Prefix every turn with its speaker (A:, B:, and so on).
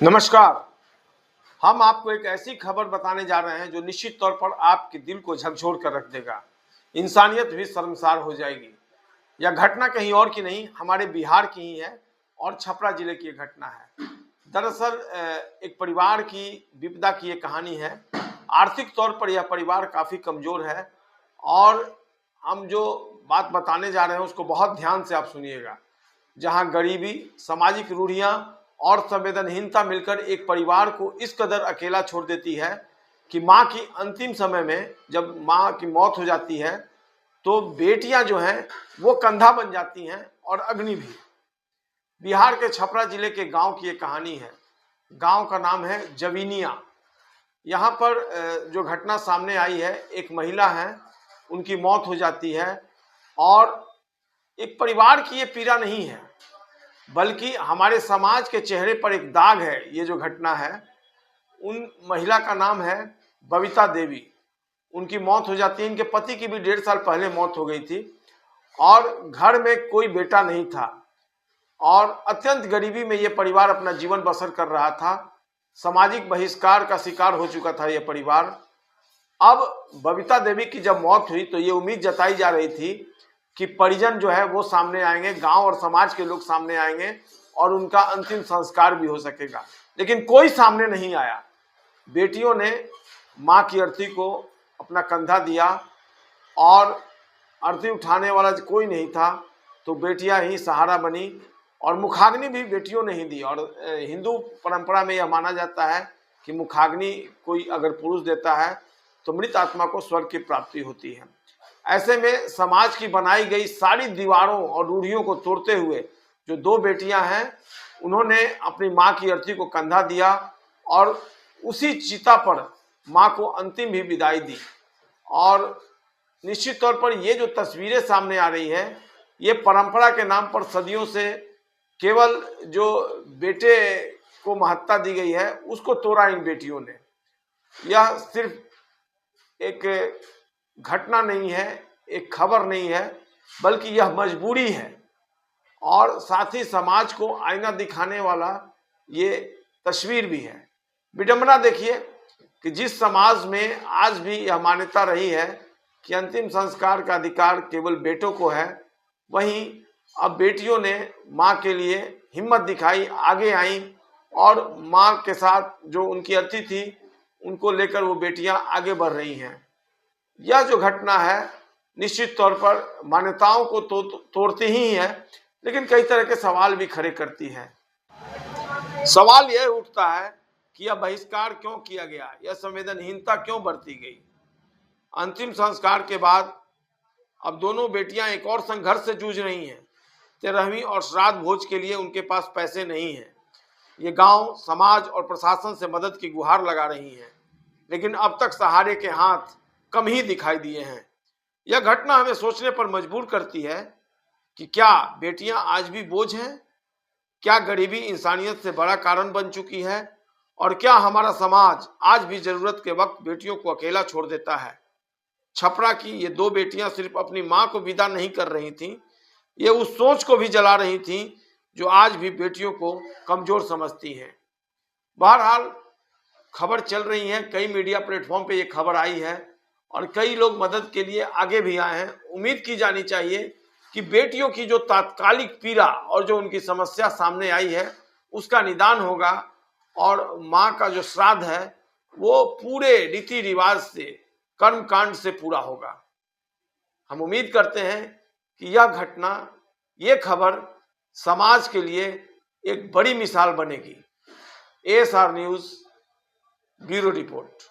A: नमस्कार। हम आपको एक ऐसी खबर बताने जा रहे हैं जो निश्चित तौर पर आपके दिल को झकझोर कर रख देगा। इंसानियत भी शर्मसार हो जाएगी। यह घटना कहीं और की नहीं, हमारे बिहार की ही है और छपरा जिले की घटना है। दरअसल एक परिवार की विपदा की ये कहानी है। आर्थिक तौर पर यह परिवार काफ़ी कमज़ोर है और हम जो बात बताने जा रहे हैं उसको बहुत ध्यान से आप सुनिएगा। जहां गरीबी, सामाजिक रूढ़ियां और संवेदनहीनता मिलकर एक परिवार को इस कदर अकेला छोड़ देती है कि माँ की अंतिम समय में जब माँ की मौत हो जाती है तो बेटियां जो हैं वो कंधा बन जाती हैं और अग्नि भी। बिहार के छपरा जिले के गांव की एक कहानी है। गांव का नाम है जवीनिया। यहाँ पर जो घटना सामने आई है, एक महिला है, उनकी मौत हो जाती है और एक परिवार की ये पीड़ा नहीं है बल्कि हमारे समाज के चेहरे पर एक दाग है। ये जो घटना है, उन महिला का नाम है बबीता देवी। उनकी मौत हो जाती है। इनके पति की भी 1.5 साल पहले मौत हो गई थी और घर में कोई बेटा नहीं था और अत्यंत गरीबी में ये परिवार अपना जीवन बसर कर रहा था। सामाजिक बहिष्कार का शिकार हो चुका था ये परिवार। अब बबीता देवी की जब मौत हुई तो ये उम्मीद जताई जा रही थी कि परिजन जो है वो सामने आएंगे, गांव और समाज के लोग सामने आएंगे और उनका अंतिम संस्कार भी हो सकेगा, लेकिन कोई सामने नहीं आया। बेटियों ने मां की अर्थी को अपना कंधा दिया और अर्थी उठाने वाला कोई नहीं था तो बेटियां ही सहारा बनी और मुखाग्नि भी बेटियों ने ही दी। और हिंदू परंपरा में यह माना जाता है कि मुखाग्नि कोई अगर पुरुष देता है तो मृत आत्मा को स्वर्ग की प्राप्ति होती है। ऐसे में समाज की बनाई गई सारी दीवारों और रूढ़ियों को तोड़ते हुए जो 2 बेटियां हैं, उन्होंने अपनी मां की अर्थी को कंधा दिया और उसी चिता पर मां को अंतिम भी विदाई दी। और निश्चित तौर पर ये जो तस्वीरें सामने आ रही है, ये परंपरा के नाम पर सदियों से केवल जो बेटे को महत्ता दी गई है उसको तोड़ा इन बेटियों ने। यह सिर्फ एक घटना नहीं है, एक खबर नहीं है, बल्कि यह मजबूरी है और साथ ही समाज को आईना दिखाने वाला ये तस्वीर भी है। विडंबना देखिए कि जिस समाज में आज भी यह मान्यता रही है कि अंतिम संस्कार का अधिकार केवल बेटों को है, वहीं अब बेटियों ने माँ के लिए हिम्मत दिखाई, आगे आई और माँ के साथ जो उनकी अर्थी थी उनको लेकर वो बेटियां आगे बढ़ रही हैं। यह जो घटना है निश्चित तौर पर मान्यताओं को तोड़ती ही है, लेकिन कई तरह के सवाल भी खड़े करती है। सवाल यह उठता है कि यह बहिष्कार क्यों किया गया, यह संवेदनहीनता क्यों बरती गई। अंतिम संस्कार के बाद अब दोनों बेटियां एक और संघर्ष से जूझ रही हैं। 13वीं और श्राद्ध भोज के लिए उनके पास पैसे नहीं हैं। ये गांव, समाज और प्रशासन से मदद की गुहार लगा रही हैं, लेकिन अब तक सहारे के हाथ कम ही दिखाई दिए हैं। यह घटना हमें सोचने पर मजबूर करती है कि क्या बेटियां आज भी बोझ हैं? क्या गरीबी इंसानियत से बड़ा कारण बन चुकी है? और क्या हमारा समाज आज भी जरूरत के वक्त बेटियों को अकेला छोड़ देता है? छपरा की ये 2 बेटियां सिर्फ अपनी मां को विदा नहीं कर रही थीं, ये उस सोच को भी जला रही थीं जो आज भी बेटियों को कमजोर समझती है। बहरहाल खबर चल रही है, कई मीडिया प्लेटफॉर्म पे ये खबर आई है और कई लोग मदद के लिए आगे भी आए हैं। उम्मीद की जानी चाहिए कि बेटियों की जो तात्कालिक पीड़ा और जो उनकी समस्या सामने आई है उसका निदान होगा और माँ का जो श्राद्ध है वो पूरे रीति रिवाज से, कर्म कांड से पूरा होगा। हम उम्मीद करते हैं कि यह घटना, ये खबर समाज के लिए एक बड़ी मिसाल बनेगी। ASR news bureau report.